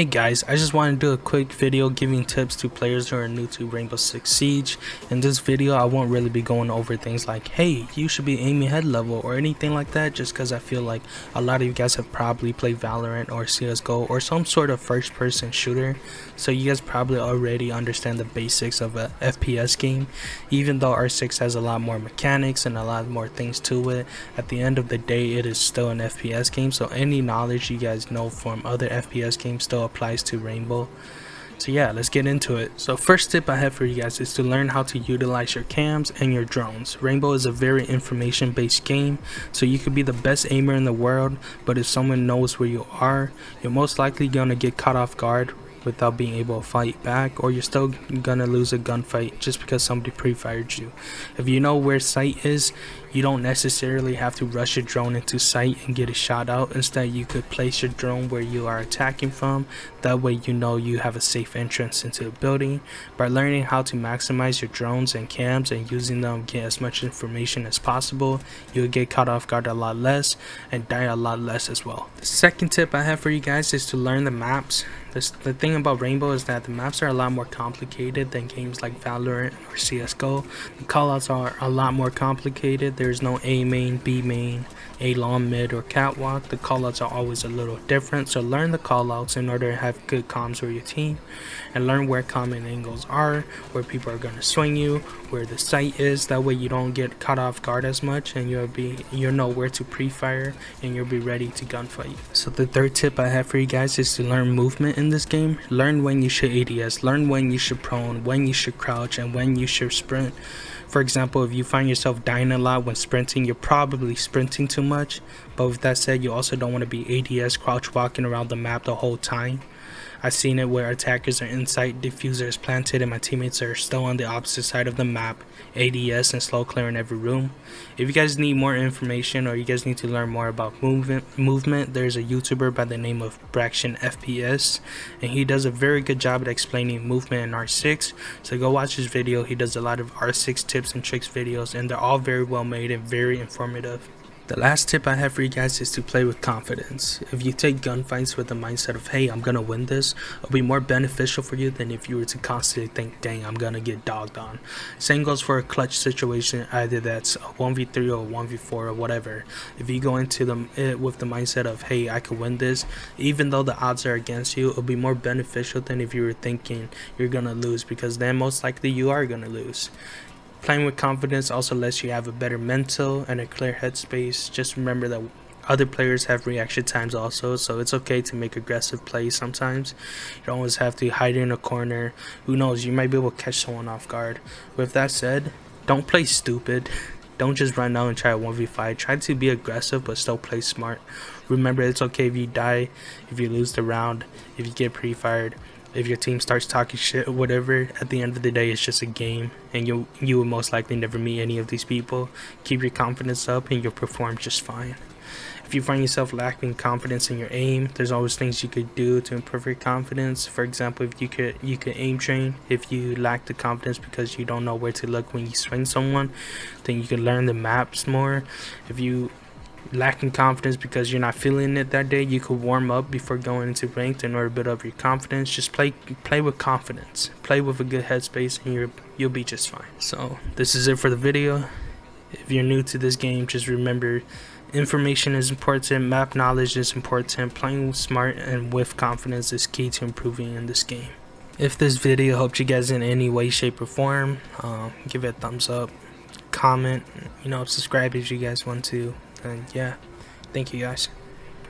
Hey guys, I just wanted to do a quick video giving tips to players who are new to Rainbow Six Siege. In this video I won't really be going over things like, hey, you should be aiming head level or anything like that, just because I feel like a lot of you guys have probably played Valorant or CSGO or some sort of first person shooter, so you guys probably already understand the basics of a FPS game. Even though R6 has a lot more mechanics and a lot more things to it, at the end of the day it is still an FPS game, so any knowledge you guys know from other FPS games still applies to Rainbow. So yeah, let's get into it. So first tip I have for you guys is to learn how to utilize your cams and your drones. Rainbow is a very information based game, so you could be the best aimer in the world, but if someone knows where you are, you're most likely gonna get caught off guard without being able to fight back, or you're still gonna lose a gunfight just because somebody pre-fired you. If you know where sight is, you don't necessarily have to rush your drone into sight and get a shot out. Instead, you could place your drone where you are attacking from. That way you know you have a safe entrance into the building. By learning how to maximize your drones and cams and using them to get as much information as possible, you'll get caught off guard a lot less and die a lot less as well. The second tip I have for you guys is to learn the maps. The thing about Rainbow is that the maps are a lot more complicated than games like Valorant or CSGO. The callouts are a lot more complicated. There's no A main, B main, A long, mid, or catwalk. The callouts are always a little different, so learn the callouts in order to have good comms with your team, and learn where common angles are, where people are going to swing you, where the sight is. That way you don't get caught off guard as much, and you'll know where to pre-fire and you'll be ready to gunfight. So the third tip I have for you guys is to learn movement in this game. Learn when you should ADS, learn when you should prone, when you should crouch, and when you should sprint. For example, if you find yourself dying a lot when sprinting, you're probably sprinting too much. But with that said, you also don't want to be ADS crouch walking around the map the whole time. I've seen it where attackers are inside, diffusers planted, and my teammates are still on the opposite side of the map, ADS and slow clearing every room. If you guys need more information or you guys need to learn more about movement, there's a YouTuber by the name of Braction FPS, and he does a very good job at explaining movement in R6. So go watch his video. He does a lot of R6 tips and tricks videos, and they're all very well made and very informative. The last tip I have for you guys is to play with confidence. If you take gunfights with the mindset of, hey, I'm gonna win this, it'll be more beneficial for you than if you were to constantly think, dang, I'm gonna get dogged on. Same goes for a clutch situation, either that's a 1v3 or a 1v4 or whatever. If you go into it with the mindset of, hey, I could win this, even though the odds are against you, it'll be more beneficial than if you were thinking you're gonna lose, because then most likely you are gonna lose. Playing with confidence also lets you have a better mental and a clear headspace. Just remember that other players have reaction times also, so it's okay to make aggressive plays sometimes. You don't always have to hide in a corner. Who knows, you might be able to catch someone off guard. With that said, don't play stupid. Don't just run out and try a 1v5. Try to be aggressive but still play smart. Remember, it's okay if you die, if you lose the round, if you get pre-fired, if your team starts talking shit or whatever. At the end of the day, it's just a game, and you will most likely never meet any of these people. Keep your confidence up and you'll perform just fine. If you find yourself lacking confidence in your aim, there's always things you could do to improve your confidence. For example, if you could aim train. If you lack the confidence because you don't know where to look when you swing someone, then you can learn the maps more. If you lacking confidence because you're not feeling it that day, you could warm up before going into ranked in order to build up your confidence. Just play with confidence, play with a good headspace, and you'll be just fine. So this is it for the video. If you're new to this game, just remember, information is important, map knowledge is important, playing smart and with confidence is key to improving in this game. If this video helped you guys in any way, shape, or form, give it a thumbs up, comment, subscribe if you guys want to. And yeah, thank you guys.